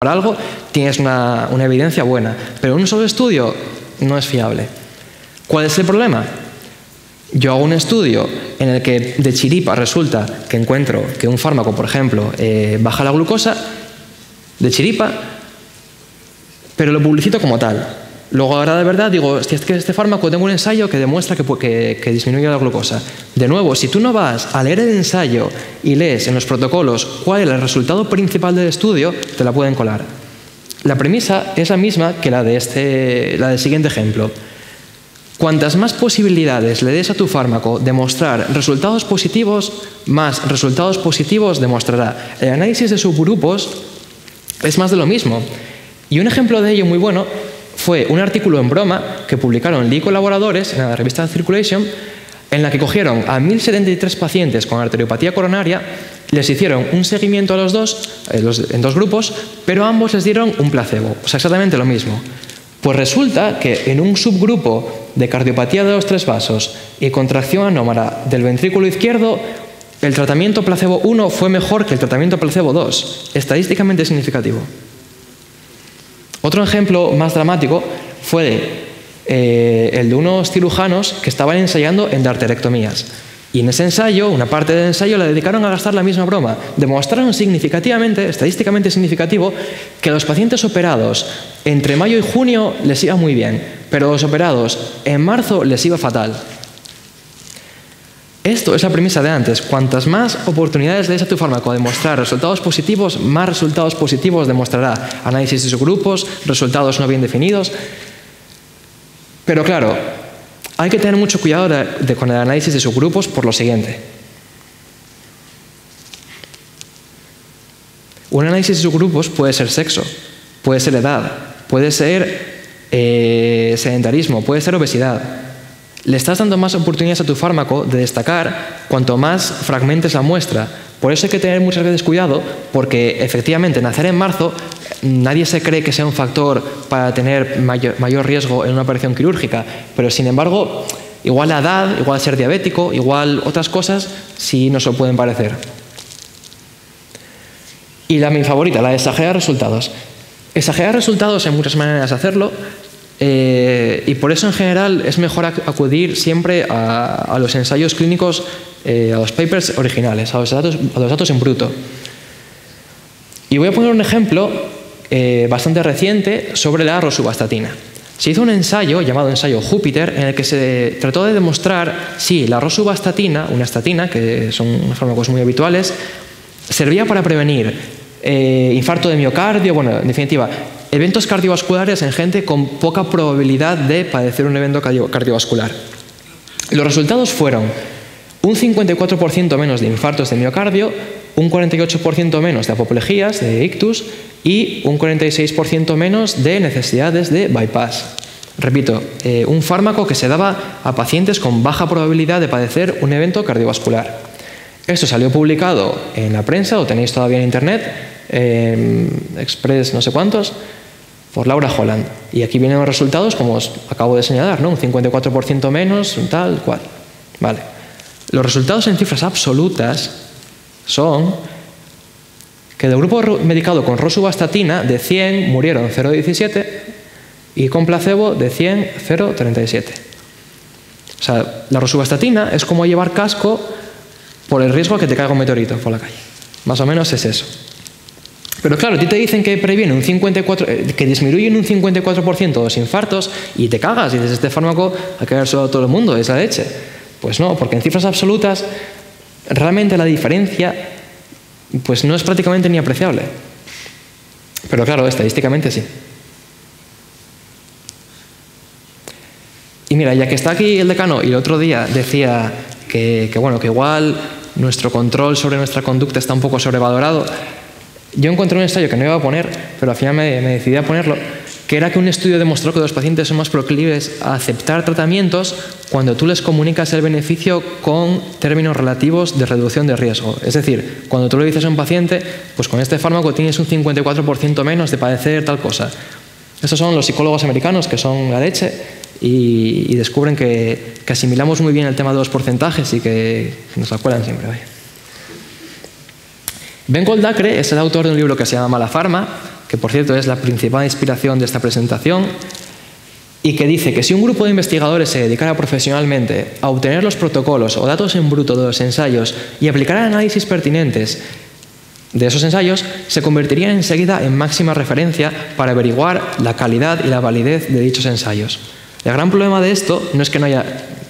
para algo, tienes una evidencia buena. Pero un solo estudio no es fiable. ¿Cuál es el problema? Yo hago un estudio en el que de chiripa resulta que encuentro que un fármaco, por ejemplo, baja la glucosa, de chiripa, pero lo publicito como tal. Luego, ahora de verdad, digo, si es que este fármaco tengo un ensayo que demuestra que disminuye la glucosa. De nuevo, si tú no vas a leer el ensayo y lees en los protocolos cuál es el resultado principal del estudio, te la pueden colar. La premisa es la misma que la del siguiente ejemplo. Cuantas más posibilidades le des a tu fármaco de mostrar resultados positivos, más resultados positivos demostrará. El análisis de subgrupos es más de lo mismo. Y un ejemplo de ello muy bueno fue un artículo en Broma que publicaron Lee y colaboradores en la revista Circulation, en la que cogieron a 1.073 pacientes con arteriopatía coronaria, les hicieron un seguimiento a los dos, en dos grupos, pero a ambos les dieron un placebo, o sea, exactamente lo mismo. Pues resulta que en un subgrupo de cardiopatía de los tres vasos y contracción anómala del ventrículo izquierdo, el tratamiento placebo 1 fue mejor que el tratamiento placebo 2, estadísticamente significativo. Otro ejemplo más dramático fue el de unos cirujanos que estaban ensayando endarterectomías. Y en ese ensayo, una parte del ensayo la dedicaron a gastar la misma broma. Demostraron significativamente, estadísticamente significativo, que a los pacientes operados entre mayo y junio les iba muy bien, pero a los operados en marzo les iba fatal. Esto es la premisa de antes. Cuantas más oportunidades le des a tu fármaco de mostrar resultados positivos, más resultados positivos demostrará. Análisis de subgrupos, resultados no bien definidos. Pero claro, hay que tener mucho cuidado con el análisis de subgrupos por lo siguiente. Un análisis de subgrupos puede ser sexo, puede ser edad, puede ser sedentarismo, puede ser obesidad. Le estás dando más oportunidades a tu fármaco de destacar cuanto más fragmentes la muestra. Por eso hay que tener muchas veces cuidado, porque efectivamente nacer en marzo nadie se cree que sea un factor para tener mayor riesgo en una operación quirúrgica, pero sin embargo, igual la edad, igual ser diabético, igual otras cosas sí nos lo pueden parecer. Y mi favorita, la de exagerar resultados. Exagerar resultados hay muchas maneras de hacerlo. Y por eso en general es mejor acudir siempre a los ensayos clínicos, a los papers originales, a los datos en bruto. Y voy a poner un ejemplo bastante reciente sobre la rosuvastatina. Se hizo un ensayo llamado ensayo Júpiter en el que se trató de demostrar si la rosuvastatina, una estatina, que son fármacos muy habituales, servía para prevenir infarto de miocardio, bueno, en definitiva, eventos cardiovasculares en gente con poca probabilidad de padecer un evento cardiovascular. Los resultados fueron un 54% menos de infartos de miocardio, un 48% menos de apoplejías, de ictus, y un 46% menos de necesidades de bypass. Repito, un fármaco que se daba a pacientes con baja probabilidad de padecer un evento cardiovascular. Esto salió publicado en la prensa, lo tenéis todavía en internet, Express no sé cuántos, por Laura Holland. Y aquí vienen los resultados, como os acabo de señalar, ¿no? Un 54% menos, un tal, cual. Vale. Los resultados en cifras absolutas son que del grupo medicado con rosuvastatina, de 100 murieron 0,17 y con placebo de 100, 0,37. O sea, la rosuvastatina es como llevar casco por el riesgo de que te caiga un meteorito por la calle. Más o menos es eso. Pero claro, a ti te dicen que previene que disminuyen un 54% los infartos y te cagas y dices, este fármaco hay que dárselo a todo el mundo, es la leche. Pues no, porque en cifras absolutas realmente la diferencia pues no es prácticamente ni apreciable. Pero claro, estadísticamente sí. Y mira, ya que está aquí el decano y el otro día decía que igual nuestro control sobre nuestra conducta está un poco sobrevalorado, yo encontré un ensayo que no iba a poner, pero al final me decidí a ponerlo, que era que un estudio demostró que los pacientes son más proclives a aceptar tratamientos cuando tú les comunicas el beneficio con términos relativos de reducción de riesgo. Es decir, cuando tú le dices a un paciente, pues con este fármaco tienes un 54% menos de padecer tal cosa. Estos son los psicólogos americanos, que son la leche, y descubren que asimilamos muy bien el tema de los porcentajes y que nos acuerdan siempre. Vaya. Ben Goldacre es el autor de un libro que se llama Mala Pharma, que por cierto es la principal inspiración de esta presentación, y que dice que si un grupo de investigadores se dedicara profesionalmente a obtener los protocolos o datos en bruto de los ensayos y aplicara análisis pertinentes de esos ensayos, se convertirían enseguida en máxima referencia para averiguar la calidad y la validez de dichos ensayos. El gran problema de esto no es que no haya...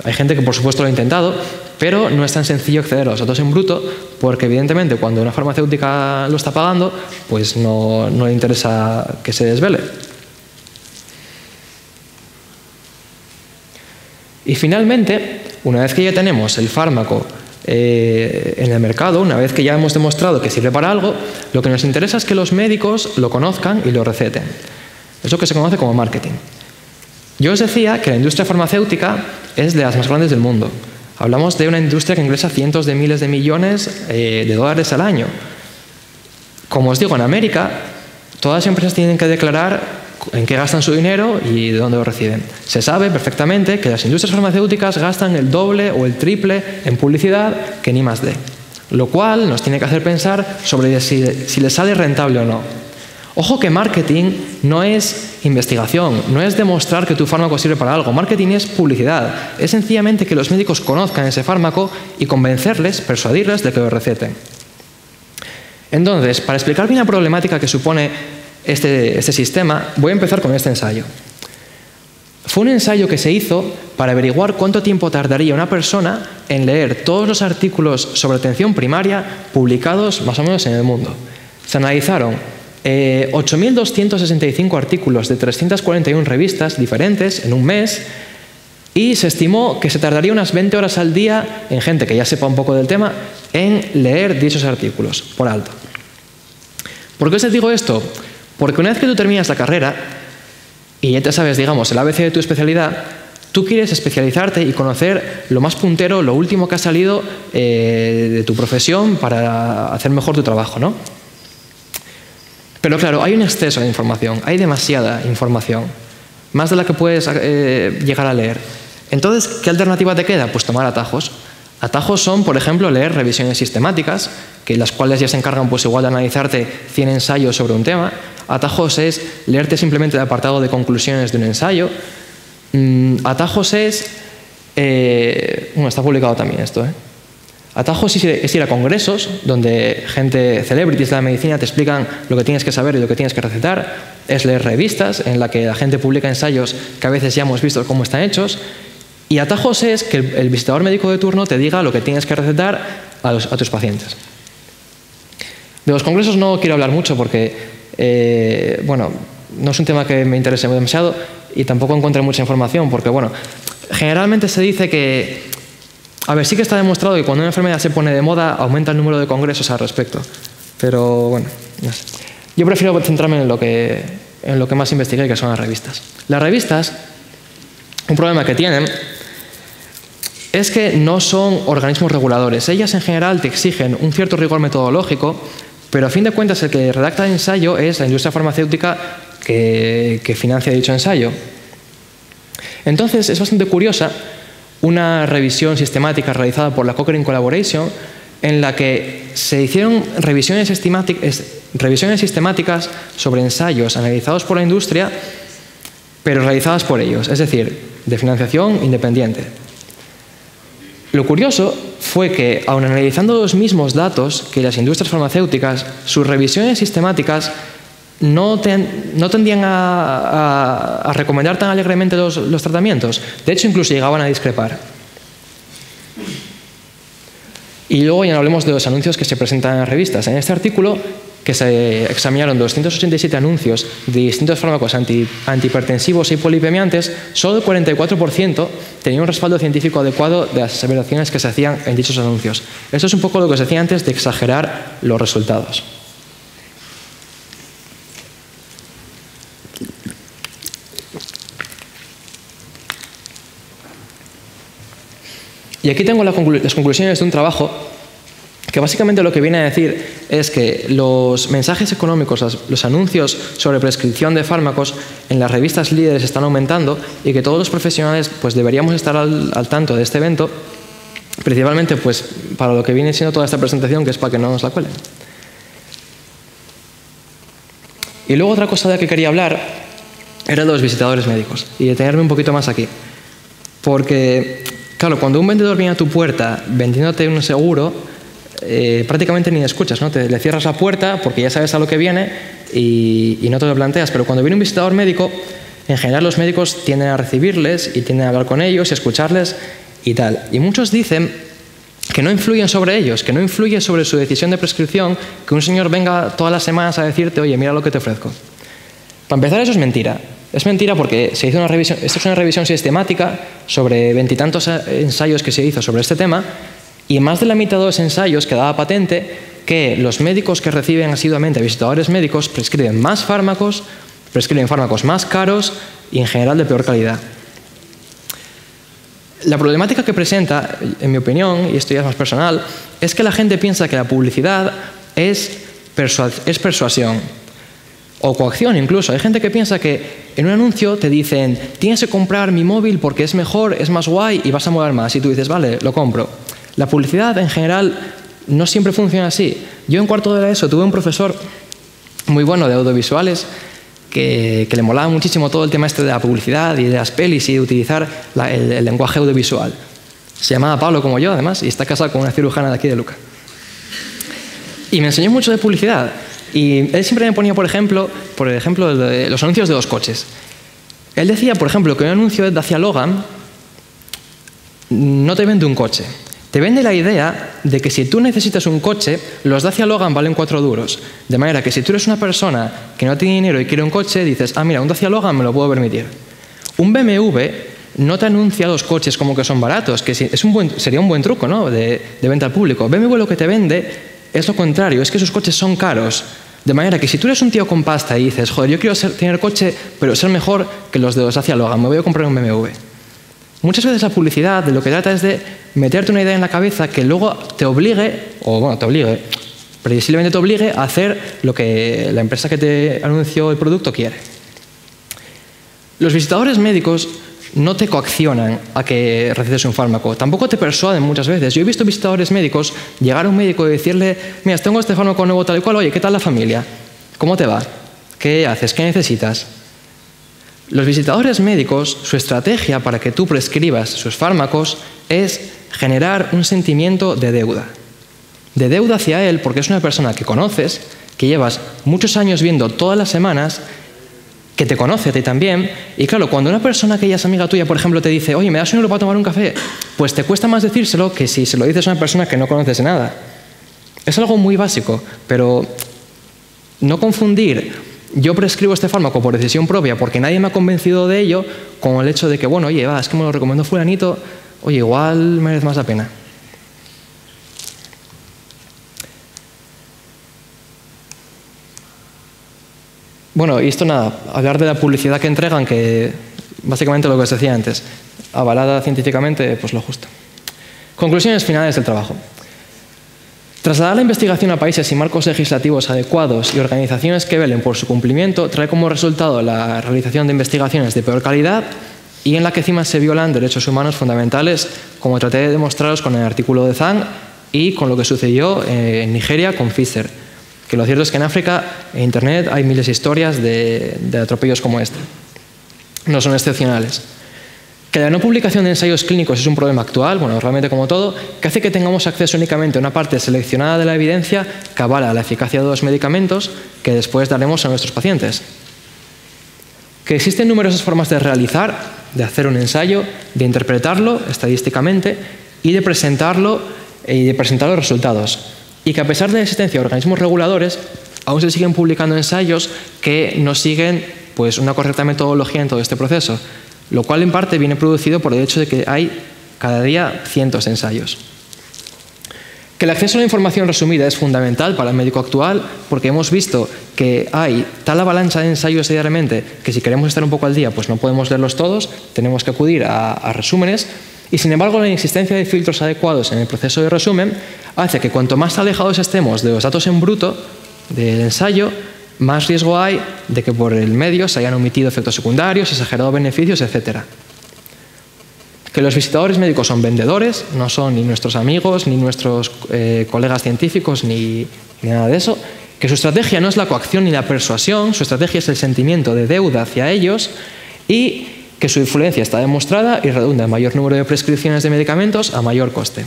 Hay gente que por supuesto lo ha intentado, pero no es tan sencillo acceder a los datos en bruto porque evidentemente cuando una farmacéutica lo está pagando, pues no le interesa que se desvele. Y finalmente, una vez que ya tenemos el fármaco en el mercado, una vez que ya hemos demostrado que sirve para algo, lo que nos interesa es que los médicos lo conozcan y lo receten. Es lo que se conoce como marketing. Yo os decía que la industria farmacéutica es de las más grandes del mundo. Hablamos de una industria que ingresa cientos de miles de millones de dólares al año. Como os digo, en América, todas las empresas tienen que declarar en qué gastan su dinero y de dónde lo reciben. Se sabe perfectamente que las industrias farmacéuticas gastan el doble o el triple en publicidad que en I+D, lo cual nos tiene que hacer pensar sobre si les sale rentable o no. Ojo que marketing no es investigación, no es demostrar que tu fármaco sirve para algo. Marketing es publicidad. Es sencillamente que los médicos conozcan ese fármaco y convencerles, persuadirles de que lo receten. Entonces, para explicar bien la problemática que supone este sistema, voy a empezar con este ensayo. Fue un ensayo que se hizo para averiguar cuánto tiempo tardaría una persona en leer todos los artículos sobre atención primaria publicados más o menos en el mundo. Se analizaron 8.265 artículos de 341 revistas diferentes en un mes y se estimó que se tardaría unas 20 horas al día en gente que ya sepa un poco del tema en leer dichos artículos, por alto. ¿Por qué os digo esto? Porque una vez que tú terminas la carrera y ya te sabes, digamos, el ABC de tu especialidad, tú quieres especializarte y conocer lo más puntero, lo último que ha salido de tu profesión para hacer mejor tu trabajo, ¿no? Pero claro, hay un exceso de información, hay demasiada información, más de la que puedes llegar a leer. Entonces, ¿qué alternativa te queda? Pues tomar atajos. Atajos son, por ejemplo, leer revisiones sistemáticas, que las cuales ya se encargan pues igual de analizarte 100 ensayos sobre un tema. Atajos es leerte simplemente el apartado de conclusiones de un ensayo. Atajos es... bueno, está publicado también esto, Atajos es ir a congresos donde celebrities de la medicina te explican lo que tienes que saber y lo que tienes que recetar. Es leer revistas en la que la gente publica ensayos que a veces ya hemos visto cómo están hechos. Y atajos es que el visitador médico de turno te diga lo que tienes que recetar a tus pacientes. De los congresos no quiero hablar mucho porque, bueno, no es un tema que me interese demasiado y tampoco encuentro mucha información porque, bueno, generalmente se dice que, a ver, sí que está demostrado que cuando una enfermedad se pone de moda aumenta el número de congresos al respecto. Pero, bueno, no sé. Yo prefiero centrarme en lo que más investigué, que son las revistas. Las revistas, un problema que tienen es que no son organismos reguladores. Ellas en general te exigen un cierto rigor metodológico, pero a fin de cuentas el que redacta el ensayo es la industria farmacéutica que financia dicho ensayo. Entonces es bastante curiosa una revisión sistemática realizada por la Cochrane Collaboration en la que se hicieron revisiones sistemáticas sobre ensayos analizados por la industria, pero realizadas por ellos, es decir, de financiación independiente. Lo curioso fue que, aun analizando los mismos datos que las industrias farmacéuticas, sus revisiones sistemáticas no tendían a recomendar tan alegremente los tratamientos. De hecho, incluso llegaban a discrepar. Y luego ya no hablemos de los anuncios que se presentan en las revistas. En este artículo, que se examinaron 287 anuncios de distintos fármacos antihipertensivos y polipemiantes, solo el 44% tenía un respaldo científico adecuado de las aseveraciones que se hacían en dichos anuncios. Esto es un poco lo que os decía antes de exagerar los resultados. Y aquí tengo las conclusiones de un trabajo que básicamente lo que viene a decir es que los mensajes económicos, los anuncios sobre prescripción de fármacos en las revistas líderes están aumentando y que todos los profesionales pues deberíamos estar al tanto de este evento, principalmente pues para lo que viene siendo toda esta presentación, que es para que no nos la cuelen. Y luego otra cosa de la que quería hablar era de los visitadores médicos y detenerme un poquito más aquí. Porque, claro, cuando un vendedor viene a tu puerta vendiéndote un seguro, prácticamente ni le escuchas, ¿no? Le cierras la puerta porque ya sabes a lo que viene y no te lo planteas. Pero cuando viene un visitador médico, en general los médicos tienden a recibirles y tienden a hablar con ellos y a escucharles y tal. Y muchos dicen que no influyen sobre ellos, que no influye sobre su decisión de prescripción que un señor venga todas las semanas a decirte, oye, mira lo que te ofrezco. Para empezar, eso es mentira. Es mentira porque se hizo una revisión, esto es una revisión sistemática sobre 20 y tantos ensayos que se hizo sobre este tema, y en más de la mitad de los ensayos quedaba patente que los médicos que reciben asiduamente a visitadores médicos prescriben más fármacos, prescriben fármacos más caros y en general de peor calidad. La problemática que presenta, en mi opinión, y esto ya es más personal, es que la gente piensa que la publicidad es persuasión o coacción incluso. Hay gente que piensa que en un anuncio te dicen tienes que comprar mi móvil porque es mejor, es más guay y vas a mover más. Y tú dices, vale, lo compro. La publicidad en general no siempre funciona así. Yo en cuarto de ESO tuve un profesor muy bueno de audiovisuales que le molaba muchísimo todo el tema este de la publicidad y de las pelis y de utilizar el lenguaje audiovisual. Se llamaba Pablo como yo, además, y está casado con una cirujana de aquí de Luca. Y me enseñó mucho de publicidad. Y él siempre me ponía, por ejemplo, de los anuncios de los coches. Él decía, por ejemplo, que un anuncio de Dacia Logan no te vende un coche. Te vende la idea de que si tú necesitas un coche, los Dacia Logan valen 4 duros. De manera que si tú eres una persona que no tiene dinero y quiere un coche, dices, ah, mira, un Dacia Logan me lo puedo permitir. Un BMW no te anuncia los coches como que son baratos, que sería un buen truco, ¿no?, de venta al público. BMW lo que te vende es lo contrario, es que sus coches son caros. De manera que si tú eres un tío con pasta y dices, joder, yo quiero tener coche, pero ser mejor que los de los Dacia Logan, me voy a comprar un BMW. Muchas veces la publicidad de lo que trata es de meterte una idea en la cabeza que luego te obligue, previsiblemente te obligue a hacer lo que la empresa que te anunció el producto quiere. Los visitadores médicos no te coaccionan a que recetes un fármaco, tampoco te persuaden muchas veces. Yo he visto visitadores médicos llegar a un médico y decirle, mira, tengo este fármaco nuevo tal y cual, oye, ¿qué tal la familia? ¿Cómo te va? ¿Qué haces? ¿Qué necesitas? Los visitadores médicos, su estrategia para que tú prescribas sus fármacos es generar un sentimiento de deuda. De deuda hacia él porque es una persona que conoces, que llevas muchos años viendo todas las semanas, que te conoce a ti también. Y claro, cuando una persona que ya es amiga tuya, por ejemplo, te dice, oye, ¿me das un euro para tomar un café? Pues te cuesta más decírselo que si se lo dices a una persona que no conoces de nada. Es algo muy básico, pero no confundir yo prescribo este fármaco por decisión propia porque nadie me ha convencido de ello con el hecho de que, bueno, oye, es que me lo recomendó fulanito, oye, igual merece más la pena. Bueno, y esto nada, hablar de la publicidad que entregan, que básicamente lo que os decía antes, avalada científicamente, pues lo justo. Conclusiones finales del trabajo. Trasladar la investigación a países sin marcos legislativos adecuados y organizaciones que velen por su cumplimiento trae como resultado la realización de investigaciones de peor calidad y en la que encima se violan derechos humanos fundamentales, como traté de demostraros con el artículo de Zhang y con lo que sucedió en Nigeria con Pfizer. Que lo cierto es que en África, en Internet, hay miles de historias de atropellos como este. No son excepcionales. Que la no publicación de ensayos clínicos es un problema actual, bueno, realmente como todo, que hace que tengamos acceso únicamente a una parte seleccionada de la evidencia que avala la eficacia de los medicamentos que después daremos a nuestros pacientes. Que existen numerosas formas de realizar, de hacer un ensayo, de interpretarlo estadísticamente y de presentarlo los resultados. Y que a pesar de la existencia de organismos reguladores, aún se siguen publicando ensayos que no siguen pues, una correcta metodología en todo este proceso, lo cual en parte viene producido por el hecho de que hay cada día cientos de ensayos. Que el acceso a la información resumida es fundamental para el médico actual porque hemos visto que hay tal avalancha de ensayos diariamente que si queremos estar un poco al día pues no podemos leerlos todos, tenemos que acudir a resúmenes y sin embargo la inexistencia de filtros adecuados en el proceso de resumen hace que cuanto más alejados estemos de los datos en bruto del ensayo, más riesgo hay de que por el medio se hayan omitido efectos secundarios, exagerado beneficios, etc. Que los visitadores médicos son vendedores, no son ni nuestros amigos, ni nuestros colegas científicos, ni nada de eso. Que que su estrategia no es la coacción ni la persuasión, su estrategia es el sentimiento de deuda hacia ellos y que su influencia está demostrada y redunda en mayor número de prescripciones de medicamentos a mayor coste.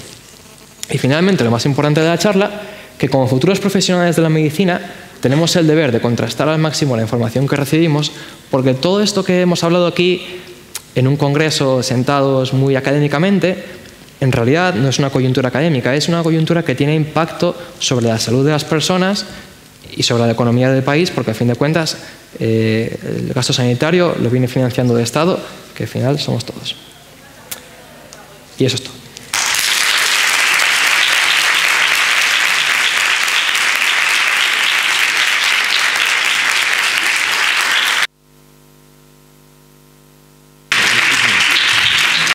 Y finalmente, lo más importante de la charla, que como futuros profesionales de la medicina tenemos el deber de contrastar al máximo la información que recibimos, porque todo esto que hemos hablado aquí en un congreso sentados muy académicamente, en realidad no es una coyuntura académica, es una coyuntura que tiene impacto sobre la salud de las personas y sobre la economía del país, porque a fin de cuentas el gasto sanitario lo viene financiando el Estado, que al final somos todos. Y eso es todo.